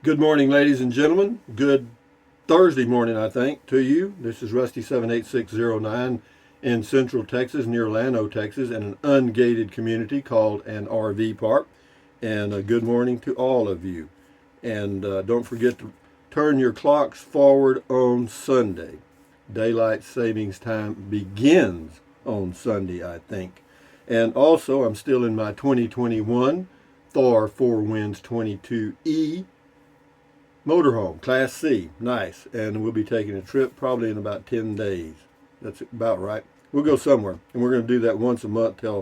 Good morning, ladies and gentlemen. Good Thursday morning, I think, to you. This is Rusty 78609 in Central Texas, near Llano, Texas, in an ungated community called an RV park. And a good morning to all of you. And don't forget to turn your clocks forward on Sunday. Daylight savings time begins on Sunday, I think. And also, I'm still in my 2021 Thor 4 Winds 22E motorhome, Class C. Nice. And we'll be taking a trip probably in about 10 days. That's about right. We'll go somewhere. And we're going to do that once a month till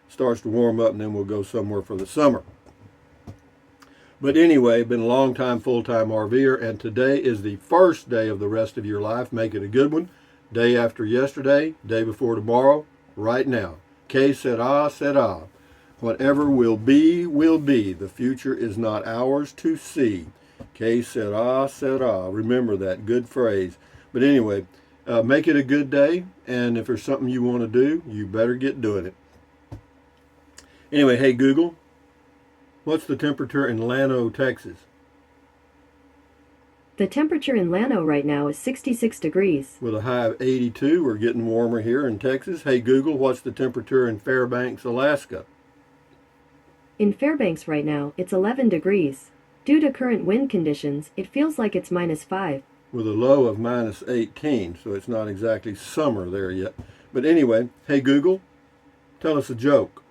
it starts to warm up, and then we'll go somewhere for the summer. But anyway, been a long time, full-time RVer, and today is the first day of the rest of your life. Make it a good one. Day after yesterday, day before tomorrow, right now. Que sera, sera. Whatever will be, will be. The future is not ours to see. Que sera, sera. Remember that good phrase. But anyway, make it a good day, and if there's something you want to do, you better get doing it. Anyway, hey Google, what's the temperature in Llano, Texas? The temperature in Llano right now is 66 degrees. With a high of 82, we're getting warmer here in Texas. Hey Google, what's the temperature in Fairbanks, Alaska? In Fairbanks right now, it's 11 degrees. Due to current wind conditions, it feels like it's -5. With a low of -18, so it's not exactly summer there yet. But anyway, hey Google, tell us a joke.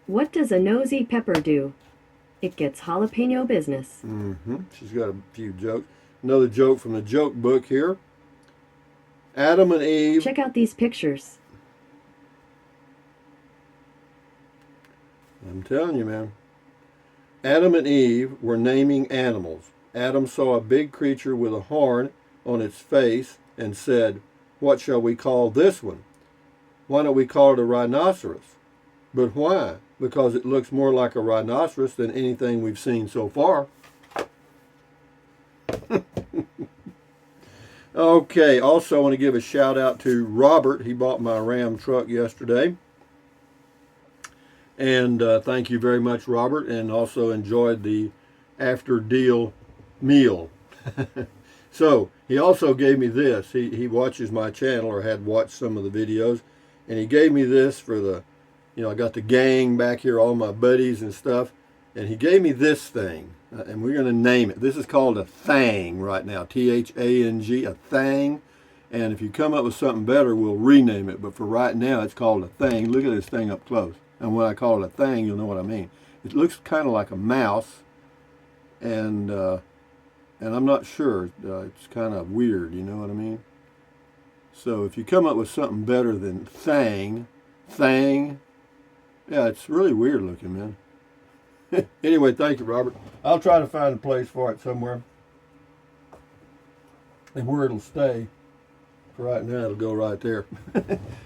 What does a nosy pepper do? It gets jalapeno business. She's got a few jokes. Another joke from the joke book here. Adam and Eve. Check out these pictures. I'm telling you, man. Adam and Eve were naming animals. Adam saw a big creature with a horn on its face and said, "What shall we call this one?" "Why don't we call it a rhinoceros?" "But why?" "Because it looks more like a rhinoceros than anything we've seen so far." Okay, also I want to give a shout out to Robert. He bought my Ram truck yesterday. And thank you very much, Robert, and also enjoyed the after deal meal. So he also gave me this. He watches my channel, or had watched some of the videos, and he gave me this for the, I got the gang back here, all my buddies and stuff, and he gave me this thing, and we're going to name it. This is called a thang right now, T-H-A-N-G, a thang. And if you come up with something better, we'll rename it. But for right now, it's called a thang. Look at this thing up close. And when I call it a thang, you'll know what I mean. It looks kind of like a mouse, and I'm not sure. It's kind of weird, you know what I mean? So if you come up with something better than thang, yeah, it's really weird looking, man. Anyway, thank you, Robert. I'll try to find a place for it somewhere, and where it'll stay. Right now it'll go right there.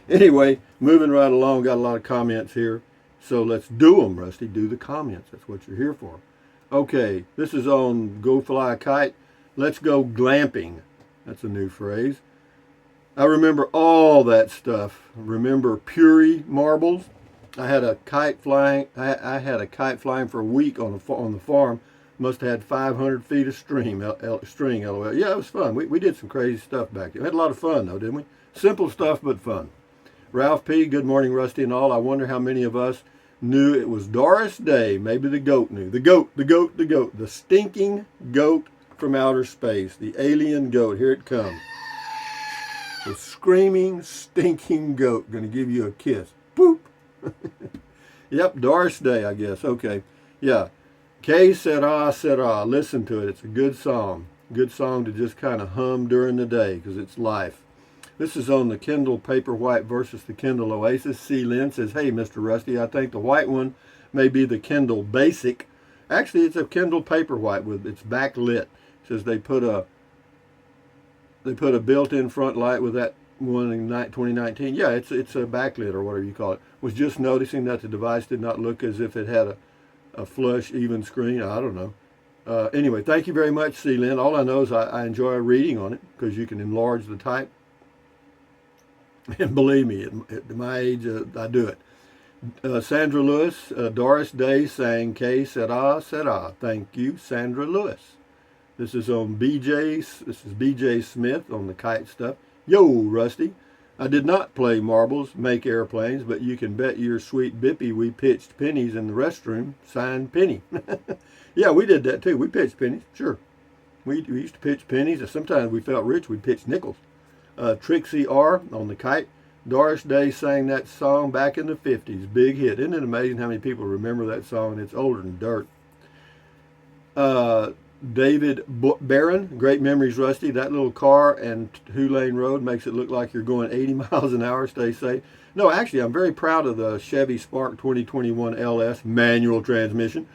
Anyway, moving right along, got a lot of comments here. So let's do them, Rusty. Do the comments. That's what you're here for. Okay, this is on Go Fly a Kite. Let's go glamping. That's a new phrase. I remember all that stuff. Remember Puri marbles? I had a kite flying. I had a kite flying for a week on the farm. Must have had 500 feet of string, LOL. Yeah, it was fun. We did some crazy stuff back there. We had a lot of fun, though, didn't we? Simple stuff, but fun. Ralph P., good morning, Rusty and all. I wonder how many of us knew it was Doris Day. Maybe the goat knew. The goat. The stinking goat from outer space. The alien goat. Here it comes. The screaming, stinking goat. Going to give you a kiss. Boop. Yep, Doris Day, I guess. Okay. Yeah. Que sera, sera. Listen to it. It's a good song. Good song to just kind of hum during the day because it's life. This is on the Kindle Paperwhite versus the Kindle Oasis. C. Lynn says, "Hey, Mr. Rusty, I think the white one may be the Kindle Basic." Actually, it's a Kindle Paperwhite with its backlit. It says they put a built-in front light with that one in 2019. Yeah, it's a backlit or whatever you call it. Was just noticing that the device did not look as if it had a flush, even screen. I don't know. Anyway, thank you very much, C. Lynn. All I know is I enjoy reading on it because you can enlarge the type. And believe me, at my age, I do it. Sandra Lewis, Doris Day sang Que Sera Sera. Thank you, Sandra Lewis. This is on BJ. This is BJ Smith on the kite stuff. Yo, Rusty. I did not play marbles, make airplanes, but you can bet your sweet Bippy we pitched pennies in the restroom. Signed Penny. Yeah, we did that too. We pitched pennies, sure. We used to pitch pennies. And sometimes we felt rich, we'd pitch nickels. Trixie R on the kite. Doris Day sang that song back in the 50s. Big hit. Isn't it amazing how many people remember that song? It's older than dirt. David Barron, great memories, Rusty. That little car and 2-lane road makes it look like you're going 80 miles an hour. Stay safe. No, actually, I'm very proud of the Chevy Spark 2021 LS manual transmission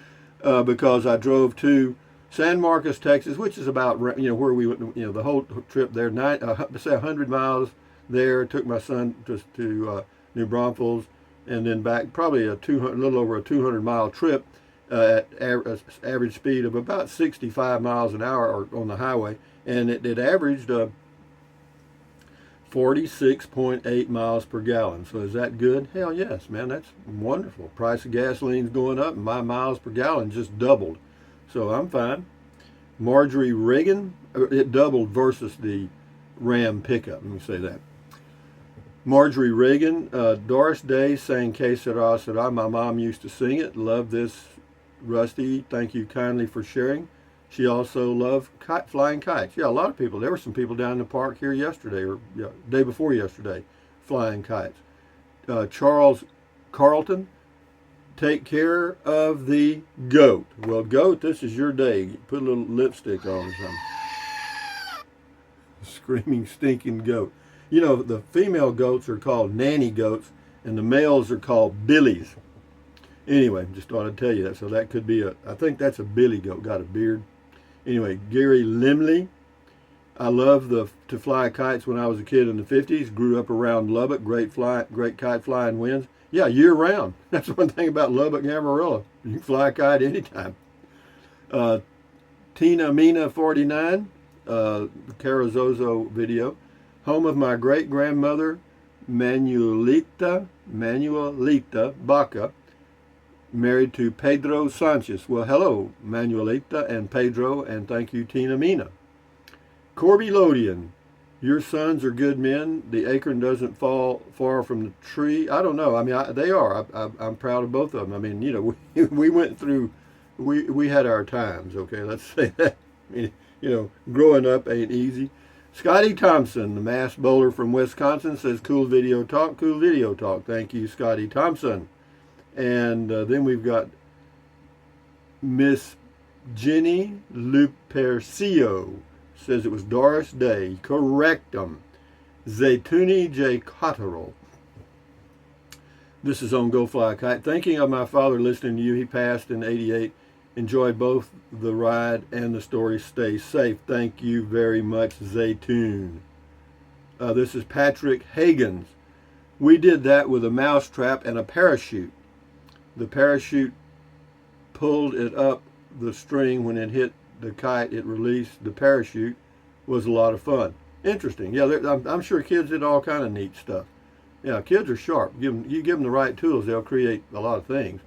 because I drove to San Marcos, Texas, which is about, where we went, the whole trip there, say 100 miles there. Took my son to New Braunfels and then back, probably a little over a 200-mile trip at average speed of about 65 miles an hour on the highway, and it averaged 46.8 miles per gallon. So is that good? Hell yes, man, that's wonderful. Price of gasoline's going up and my miles per gallon just doubled. So I'm fine. Marjorie Reagan, it doubled versus the Ram pickup, let me say that. Marjorie Reagan, Doris Day sang Que Sera Sera. My mom used to sing it. Love this, Rusty. Thank you kindly for sharing. She also loved flying kites. Yeah, a lot of people. There were some people down in the park here yesterday, or day before yesterday, flying kites. Charles Carlton, take care of the goat. Well, goat, this is your day. Put a little lipstick on or something. Screaming, stinking goat. The female goats are called nanny goats, and the males are called billies. Anyway, just thought I'd tell you that. So that could be I think that's a billy goat, got a beard. Anyway, Gary Limley. I loved to fly kites when I was a kid in the 50s. Grew up around Lubbock. Great kite flying winds. Yeah, year round. That's one thing about Lubbock and Amarillo. You can fly a kite anytime. Tina Mina 49, Carazozo video. Home of my great-grandmother, Manuelita Baca, married to Pedro Sanchez. Well, hello, Manuelita and Pedro, and thank you, Tina Mina. Corby Lodian, your sons are good men. The acorn doesn't fall far from the tree. I don't know. I mean, they are. I'm proud of both of them. I mean, we went through, we had our times, okay? Let's say that. I mean, growing up ain't easy. Scotty Thompson, the mass bowler from Wisconsin, says, cool video talk. Thank you, Scotty Thompson. And then we've got Miss Jenny Lupercio, says it was Doris Day. Correctum. Zaytuni J. Cotterill. This is on Go Fly a Kite. Thinking of my father listening to you. He passed in '88. Enjoyed both the ride and the story. Stay safe. Thank you very much, Zaytun. This is Patrick Hagens. We did that with a mouse trap and a parachute. The parachute pulled it up the string. When it hit the kite, it released the parachute. Was a lot of fun. Interesting. Yeah, I'm sure kids did all kind of neat stuff. Yeah, kids are sharp. You give them the right tools, they'll create a lot of things.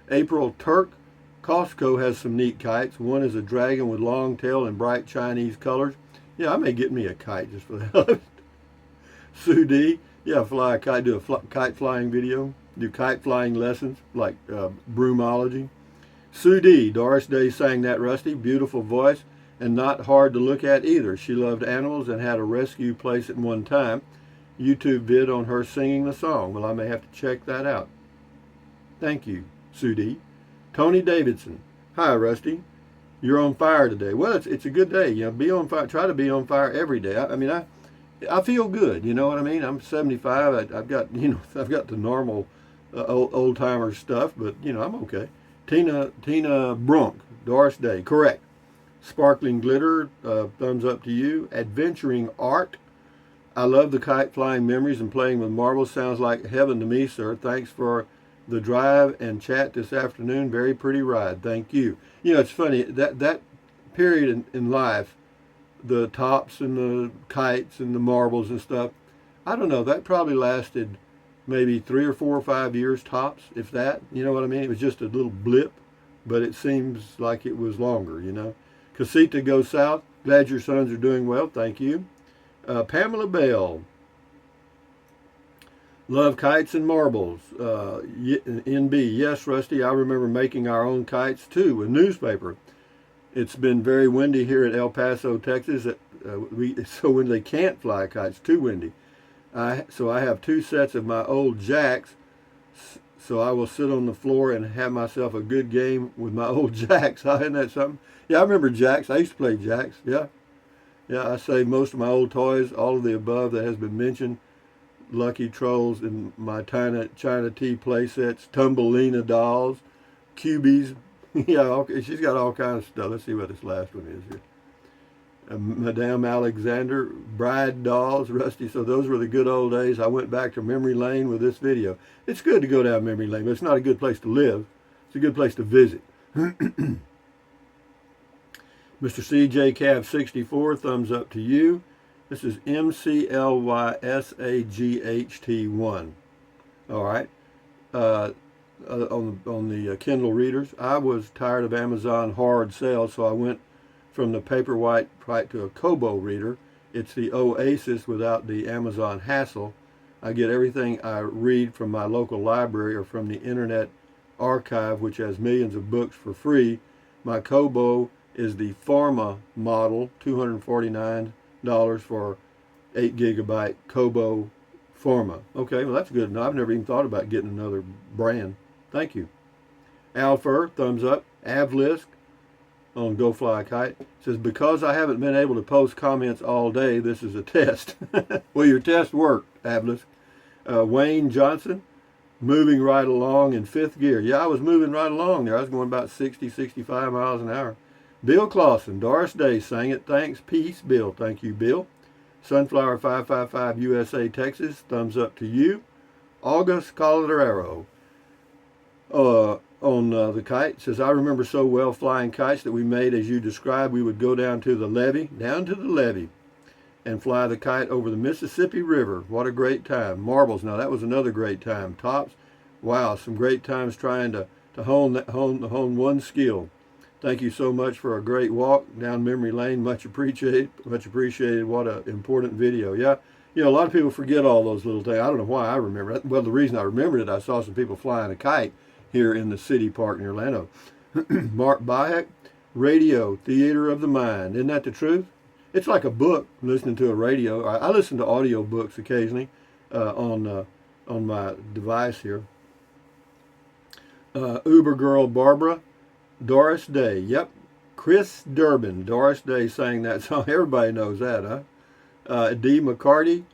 April Turk. Costco has some neat kites. One is a dragon with long tail and bright Chinese colors. Yeah, I may get me a kite just for the hell of it. Sue D. Yeah, fly a kite. Do a kite flying video. Do kite flying lessons like broomology. Sue D. Doris Day sang that, Rusty. Beautiful voice and not hard to look at either. She loved animals and had a rescue place at one time. YouTube vid on her singing the song. Well, I may have to check that out. Thank you, Sue D. Tony Davidson. Hi, Rusty. You're on fire today. Well, it's a good day. Be on fire. Try to be on fire every day. I feel good. You know what I mean? I'm 75. I've got the normal old timer stuff, but I'm okay. Tina Brunk. Doris Day. Correct. Sparkling Glitter. Thumbs up to you. Adventuring Art. I love the kite flying memories and playing with marbles. Sounds like heaven to me, sir. Thanks for the drive and chat this afternoon. Very pretty ride. Thank you. It's funny, that period in life, the tops and the kites and the marbles and stuff, I don't know, that probably lasted maybe 3 or 4 or 5 years tops, if that. You know what I mean? It was just a little blip, but it seems like it was longer, you know. Casita goes south. Glad your sons are doing well. Thank you. Pamela Bell. Love kites and marbles. NB. Yes, Rusty, I remember making our own kites too with newspaper. It's been very windy here at El Paso, Texas. So when they can't fly kites, too windy. So I have 2 sets of my old jacks. So I will sit on the floor and have myself a good game with my old jacks. Isn't that something? Yeah, I remember jacks. I used to play jacks. Yeah. Yeah, I saved most of my old toys, all of the above that has been mentioned. Lucky Trolls and my China Tea play sets, Tumbleina dolls, Cubies. Yeah, she's got all kinds of stuff. Let's see what this last one is here. Madame Alexander, bride dolls, Rusty. So those were the good old days. I went back to memory lane with this video. It's good to go down memory lane, but it's not a good place to live. It's a good place to visit. Mr. CJ Cav 64, thumbs up to you. This is MCLYSAGHT1. All right. On the Kindle readers, I was tired of Amazon hard sales, so I went from the Paperwhite right to a Kobo reader. It's the Oasis without the Amazon hassle. I get everything I read from my local library or from the Internet Archive, which has millions of books for free. My Kobo is the Pharma model, $249 for 8 gigabyte Kobo Pharma. Okay, well that's good. No, I've never even thought about getting another brand. Thank you. Alfer, thumbs up. Avlisk on Go Fly a Kite says, because I haven't been able to post comments all day, this is a test. Well, your test worked, Avlisk. Wayne Johnson, moving right along in 5th gear. Yeah, I was moving right along there. I was going about 60, 65 miles an hour. Bill Clausen, Doris Day sang it. Thanks. Peace, Bill. Thank you, Bill. Sunflower 555 USA, Texas. Thumbs up to you. August Colorado on the kite says, I remember so well flying kites that we made as you described. We would go down to the levee, and fly the kite over the Mississippi River. What a great time. Marbles, now that was another great time. Tops, wow, some great times trying to hone one skill. Thank you so much for a great walk down memory lane. Much appreciated. Much appreciated. What an important video. Yeah, you know, a lot of people forget all those little things. I don't know why I remember it. Well, the reason I remembered it, I saw some people flying a kite here in the city park near Llano. Mark Bayek, Radio, Theater of the Mind. Isn't that the truth? It's like a book, listening to a radio. I listen to audio books occasionally on my device here. Uber Girl Barbara, Doris Day. Yep, Chris Durbin. Doris Day sang that song. Everybody knows that, huh? D. McCarty.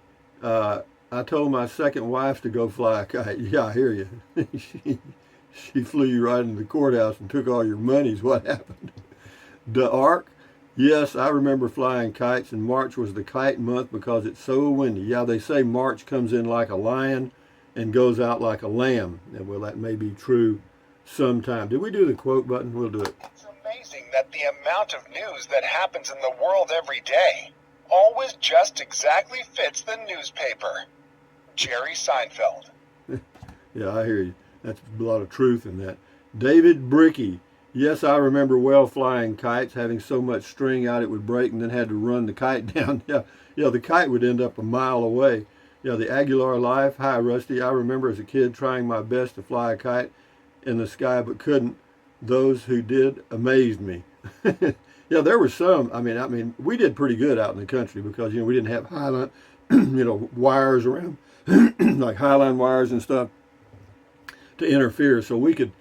I told my second wife to go fly a kite. Yeah, I hear you. She flew you right into the courthouse and took all your monies. What happened? The Ark. Yes, I remember flying kites, and March was the kite month because it's so windy. Yeah, they say March comes in like a lion and goes out like a lamb. And well, that may be true sometime. Did we do the quote button? We'll do it. It's amazing that the amount of news that happens in the world every day always just exactly fits the newspaper. Jerry Seinfeld. Yeah, I hear you. That's a lot of truth in that. David Bricky. Yes, I remember well flying kites, having so much string out it would break and then had to run the kite down. Yeah, the kite would end up a mile away. Yeah, the Aguilar Life. Hi, Rusty. I remember as a kid trying my best to fly a kite in the sky but couldn't. Those who did amazed me. Yeah, there were some. I mean, we did pretty good out in the country because, we didn't have highline, wires around, like highline wires and stuff to interfere. So we did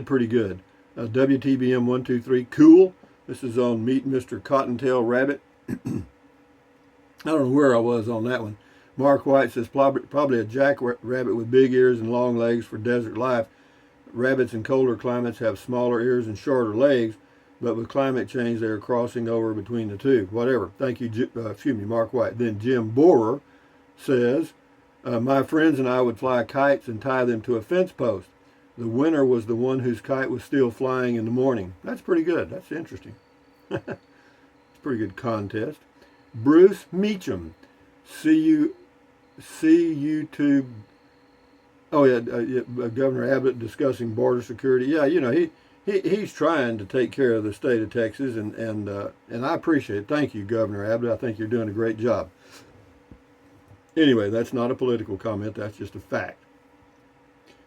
pretty good. WTBM 123, cool. This is on Meet Mr. Cottontail Rabbit. I don't know where I was on that one. Mark White says probably a jackrabbit with big ears and long legs for desert life. Rabbits in colder climates have smaller ears and shorter legs, but with climate change they are crossing over between the two. Whatever. Thank you, Mark White. Then Jim Borer says, my friends and I would fly kites and tie them to a fence post. The winner was the one whose kite was still flying in the morning. That's pretty good. That's interesting. It's a pretty good contest. Bruce Meacham, see YouTube Oh yeah, Governor Abbott discussing border security. Yeah, he's trying to take care of the state of Texas, and I appreciate it. Thank you, Governor Abbott. I think you're doing a great job. Anyway, that's not a political comment. That's just a fact.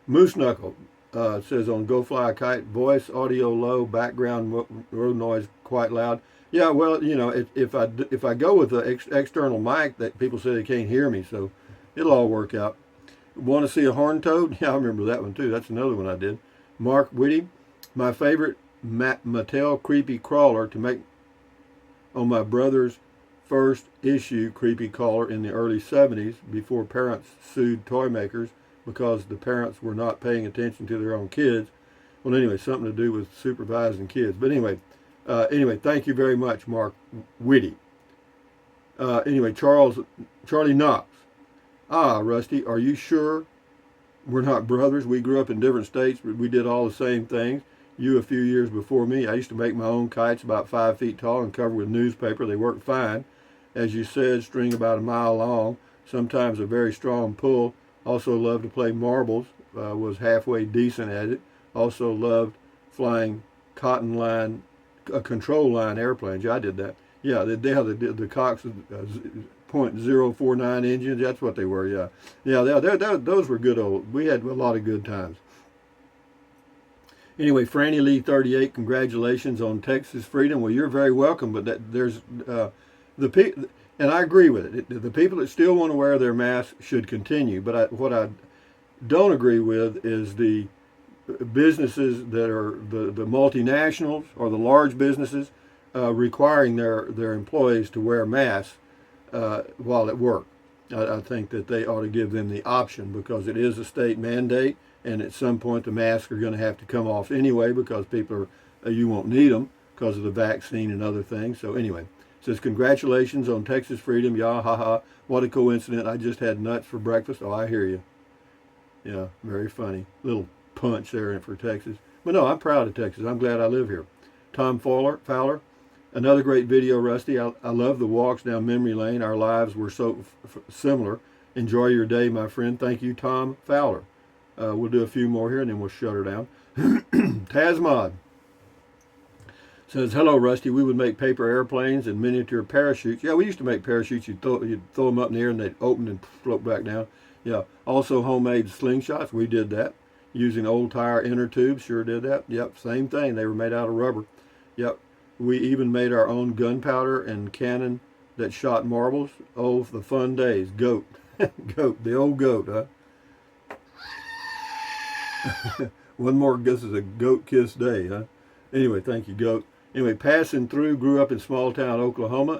Moose Knuckle says on Go Fly a Kite, voice audio low, background road noise quite loud. Yeah, well, if I go with the external mic, that people say they can't hear me, so it'll all work out. Want to see a horned toad? Yeah, I remember that one too. That's another one I did. Mark Whitty, my favorite Mattel creepy crawler to make on my brother's first issue creepy crawler in the early 70s before parents sued toy makers because the parents were not paying attention to their own kids. Well, anyway, something to do with supervising kids. But anyway, thank you very much, Mark Whitty. Anyway, Charlie Knox. Ah, Rusty, are you sure we're not brothers? We grew up in different states, but we did all the same things. You a few years before me. I used to make my own kites about 5 feet tall and covered with newspaper. They worked fine. As you said, string about a mile long, sometimes a very strong pull. Also loved to play marbles, was halfway decent at it. Also loved flying cotton line, control line airplanes. Yeah, I did that. Yeah, the Cox .049 engines. That's what they were. Yeah, those were good old. We had a lot of good times. Anyway, Franny Lee 38, congratulations on Texas freedom. Well, you're very welcome. But there's and I agree with it. The people that still want to wear their masks should continue. But what I don't agree with is the businesses that are the multinationals or the large businesses requiring their employees to wear masks while at work. I think that they ought to give them the option because it is a state mandate, and at some point the masks are going to have to come off anyway because people you won't need them because of the vaccine and other things. So anyway, it says congratulations on Texas freedom. Yeah, haha. What a coincidence. I just had nuts for breakfast. Oh, I hear you. Yeah, very funny. Little punch there for Texas. But no, I'm proud of Texas. I'm glad I live here. Tom Fowler. Another great video, Rusty. I love the walks down memory lane. Our lives were so similar. Enjoy your day, my friend. Thank you, Tom Fowler. We'll do a few more here, and then we'll shut her down. Tasmod says, hello, Rusty. We would make paper airplanes and miniature parachutes. Yeah, we used to make parachutes. You'd throw them up in the air, and they'd open and float back down. Yeah, also homemade slingshots. We did that using old tire inner tubes. Sure did that. Yep, same thing. They were made out of rubber. Yep. We even made our own gunpowder and cannon that shot marbles. Oh, the fun days. Goat. Goat. The old goat, huh? One more, this is a goat kiss day, huh? Anyway, thank you, goat. Anyway, passing through, grew up in a small town, Oklahoma.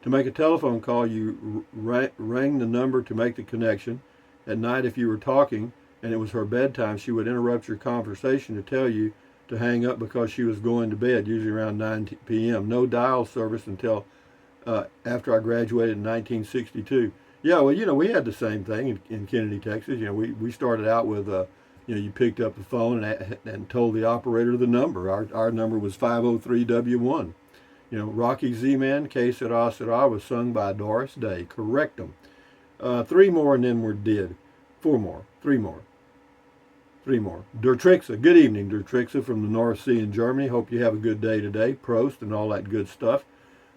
To make a telephone call, you rang the number to make the connection. At night, if you were talking and it was her bedtime, she would interrupt your conversation to tell you to hang up because she was going to bed, usually around 9 p.m. No dial service until after I graduated in 1962. Yeah, well, we had the same thing in Kennedy, Texas. We started out with, you picked up the phone and told the operator the number. Our number was 503W1. Rocky Z-Man, Que Sera Sera was sung by Doris Day. Correct them. 3 more and then we're dead. 4 more. 3 more. 3 more. Dertrixa. Good evening, Dertrixa from the North Sea in Germany. Hope you have a good day today. Prost and all that good stuff.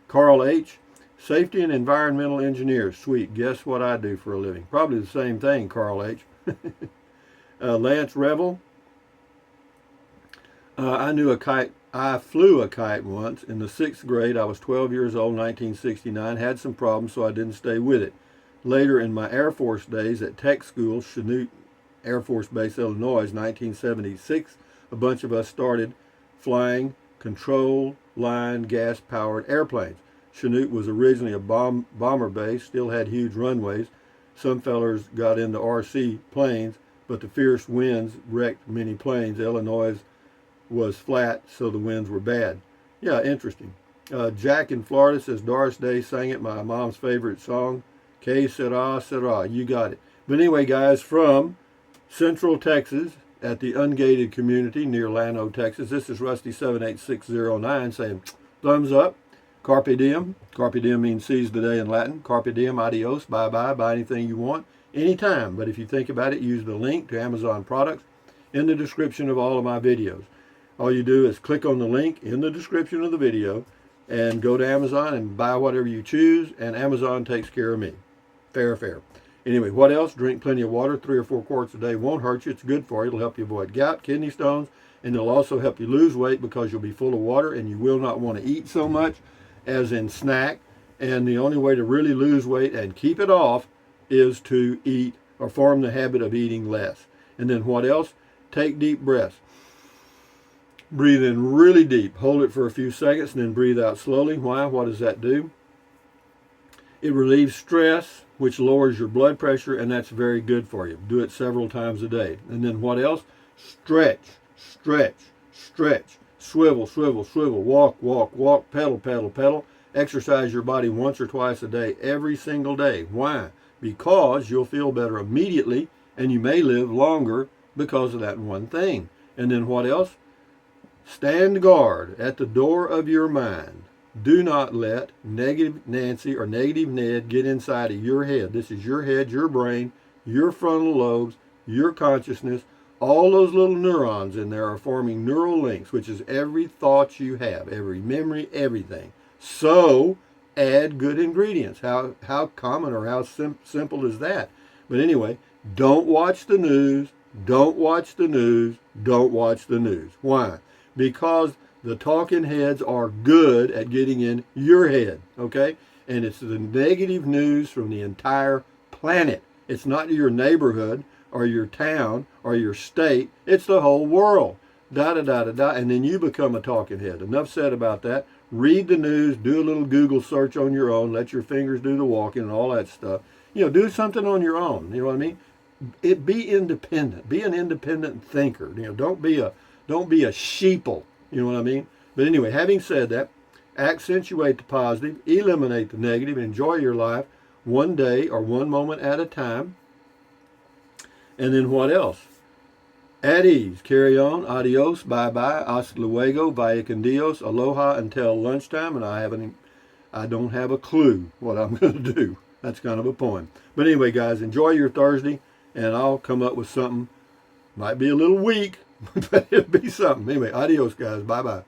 Carl H. Safety and environmental engineer. Sweet. Guess what I do for a living? Probably the same thing, Carl H. Lance Revel. I flew a kite once. In the 6th grade, I was 12 years old, 1969. Had some problems, so I didn't stay with it. Later in my Air Force days at tech school, Chanute Air Force Base, Illinois, 1976, a bunch of us started flying control line gas-powered airplanes. Chanute was originally a bomber base, still had huge runways. Some fellers got into RC planes, but the fierce winds wrecked many planes. Illinois was flat, so the winds were bad. Yeah, interesting. Jack in Florida says, Doris Day sang it, my mom's favorite song. Que sera, sera. You got it. But anyway, guys, from Central Texas at the ungated community near Llano, Texas, this is Rusty 78609 saying, thumbs up. Carpe diem. Carpe diem means seize the day in Latin. Carpe diem, adios, bye-bye, buy anything you want, anytime. But if you think about it, use the link to Amazon products in the description of all of my videos. All you do is click on the link in the description of the video and go to Amazon and buy whatever you choose, and Amazon takes care of me. Fair. Anyway, what else? Drink plenty of water. 3 or 4 quarts a day won't hurt you. It's good for you. It'll help you avoid gout, kidney stones, and it'll also help you lose weight because you'll be full of water and you will not want to eat so much as in snack. And the only way to really lose weight and keep it off is to eat or form the habit of eating less. And then what else? Take deep breaths. Breathe in really deep. Hold it for a few seconds and then breathe out slowly. Why? What does that do? It relieves stress, which lowers your blood pressure, and that's very good for you. Do it several times a day. And then what else? Stretch. Swivel. Walk. Pedal. Exercise your body once or twice a day, every single day. Why? Because you'll feel better immediately, and you may live longer because of that one thing. And then what else? Stand guard at the door of your mind. Do not let negative Nancy or negative Ned get inside of your head. This is your head, your brain, your frontal lobes, your consciousness. All those little neurons in there are forming neural links, which is every thought you have, every memory, everything. So add good ingredients. How common or how simple is that? But anyway, don't watch the news. Why? Because the talking heads are good at getting in your head, okay? And it's the negative news from the entire planet. It's not your neighborhood or your town or your state. It's the whole world. And then you become a talking head. Enough said about that. Read the news. Do a little Google search on your own. Let your fingers do the walking and all that stuff. Do something on your own. You know what I mean? Be independent. Be an independent thinker. Don't be a sheeple. You know what I mean? But anyway, having said that, accentuate the positive, eliminate the negative, enjoy your life one day or one moment at a time. And then what else? At ease, carry on, adios, bye-bye, hasta luego, vaya con Dios, aloha until lunchtime, and I don't have a clue what I'm going to do. That's kind of a poem. But anyway, guys, enjoy your Thursday, and I'll come up with something. Might be a little weak, but it'll be something. Anyway, adios, guys. Bye-bye.